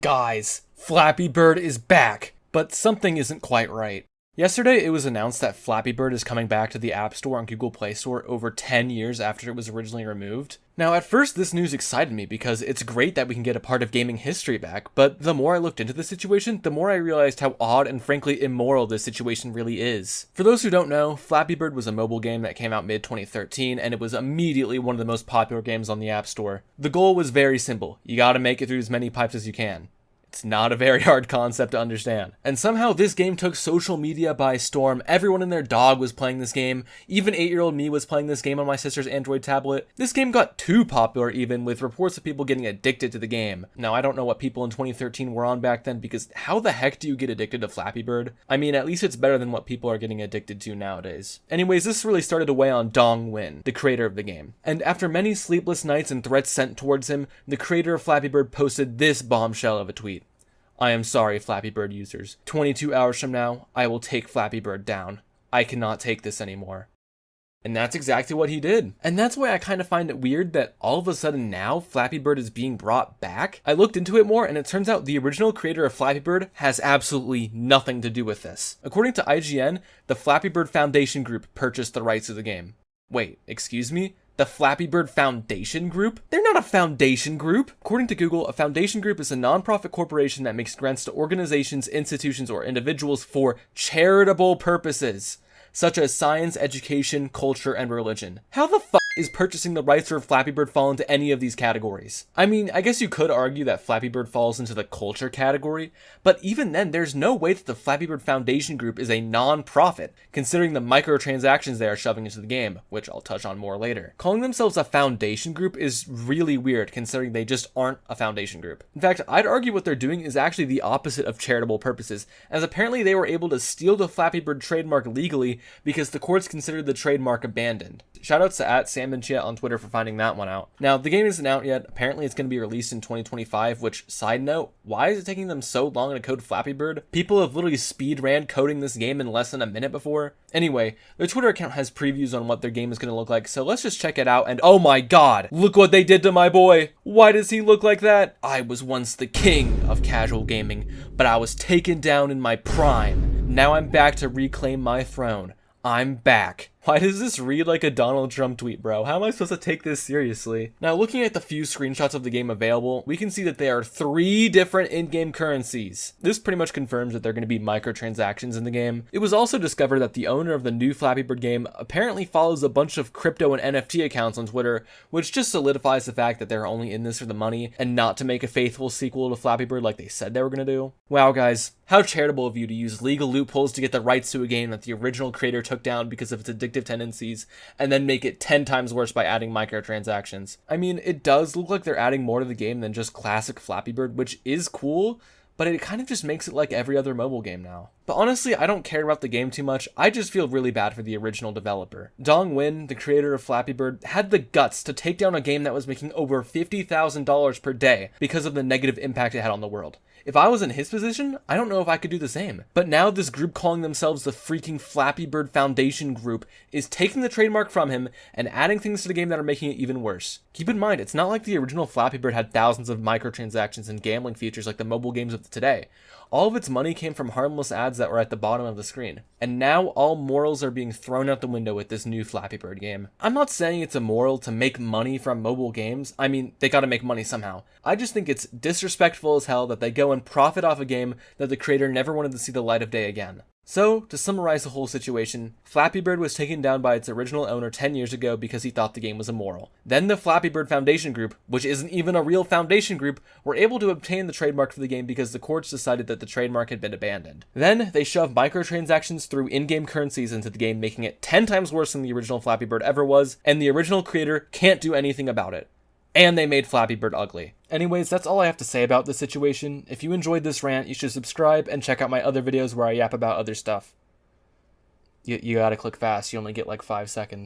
Guys, Flappy Bird is back, but something isn't quite right. Yesterday, it was announced that Flappy Bird is coming back to the App Store and Google Play Store over 10 years after it was originally removed. Now, at first, this news excited me because it's great that we can get a part of gaming history back, but the more I looked into the situation, the more I realized how odd and frankly immoral this situation really is. For those who don't know, Flappy Bird was a mobile game that came out mid-2013, and it was immediately one of the most popular games on the App Store. The goal was very simple: you gotta make it through as many pipes as you can. It's not a very hard concept to understand. And somehow this game took social media by storm. Everyone and their dog was playing this game. Even 8-year-old me was playing this game on my sister's Android tablet. This game got too popular even, with reports of people getting addicted to the game. Now, I don't know what people in 2013 were on back then, because how the heck do you get addicted to Flappy Bird? I mean, at least it's better than what people are getting addicted to nowadays. Anyways, this really started to weigh on Dong Nguyen, the creator of the game. And after many sleepless nights and threats sent towards him, the creator of Flappy Bird posted this bombshell of a tweet. "I am sorry, Flappy Bird users. 22 hours from now, I will take Flappy Bird down. I cannot take this anymore." And that's exactly what he did. And that's why I kind of find it weird that all of a sudden now Flappy Bird is being brought back. I looked into it more, and it turns out the original creator of Flappy Bird has absolutely nothing to do with this. According to IGN, the Flappy Bird Foundation Group purchased the rights to the game. Wait, excuse me? The Flappy Bird Foundation Group? They're not a foundation group! According to Google, a foundation group is a non-profit corporation that makes grants to organizations, institutions, or individuals for charitable purposes, such as science, education, culture, and religion. How the fuck is purchasing the rights for Flappy Bird fall into any of these categories? I mean, I guess you could argue that Flappy Bird falls into the culture category, but even then, there's no way that the Flappy Bird Foundation Group is a non-profit, considering the microtransactions they are shoving into the game, which I'll touch on more later. Calling themselves a foundation group is really weird, considering they just aren't a foundation group. In fact, I'd argue what they're doing is actually the opposite of charitable purposes, as apparently they were able to steal the Flappy Bird trademark legally because the courts considered the trademark abandoned. Shoutouts to @SamandChat on Twitter for finding that one out. Now, the game isn't out yet. Apparently it's going to be released in 2025, which, side note, why is it taking them so long to code Flappy Bird? People have literally speed ran coding this game in less than a minute before. Anyway, their Twitter account has previews on what their game is going to look like, so let's just check it out. And oh my god, look what they did to my boy! Why does he look like that? I was once the king of casual gaming, but I was taken down in my prime. Now I'm back to reclaim my throne. I'm back. Why does this read like a Donald Trump tweet, bro? How am I supposed to take this seriously? Now, looking at the few screenshots of the game available, we can see that there are 3 different in-game currencies. This pretty much confirms that there are going to be microtransactions in the game. It was also discovered that the owner of the new Flappy Bird game apparently follows a bunch of crypto and NFT accounts on Twitter, which just solidifies the fact that they're only in this for the money and not to make a faithful sequel to Flappy Bird like they said they were going to do. Wow, guys. How charitable of you to use legal loopholes to get the rights to a game that the original creator took down because of its addictive tendencies, and then make it 10 times worse by adding microtransactions. I mean, it does look like they're adding more to the game than just classic Flappy Bird, which is cool, but it kind of just makes it like every other mobile game now. But honestly, I don't care about the game too much. I just feel really bad for the original developer. Dong Nguyen, the creator of Flappy Bird, had the guts to take down a game that was making over $50,000 per day because of the negative impact it had on the world. If I was in his position, I don't know if I could do the same. But now this group calling themselves the freaking Flappy Bird Foundation Group is taking the trademark from him and adding things to the game that are making it even worse. Keep in mind, it's not like the original Flappy Bird had thousands of microtransactions and gambling features like the mobile games of today. All of its money came from harmless ads that were at the bottom of the screen. And now all morals are being thrown out the window with this new Flappy Bird game. I'm not saying it's immoral to make money from mobile games. I mean, they gotta make money somehow. I just think it's disrespectful as hell that they go and profit off a game that the creator never wanted to see the light of day again. So, to summarize the whole situation, Flappy Bird was taken down by its original owner 10 years ago because he thought the game was immoral. Then the Flappy Bird Foundation Group, which isn't even a real foundation group, were able to obtain the trademark for the game because the courts decided that the trademark had been abandoned. Then, they shoved microtransactions through in-game currencies into the game, making it 10 times worse than the original Flappy Bird ever was, and the original creator can't do anything about it. And they made Flappy Bird ugly. Anyways, that's all I have to say about this situation. If you enjoyed this rant, you should subscribe and check out my other videos where I yap about other stuff. You gotta click fast, you only get like 5 seconds.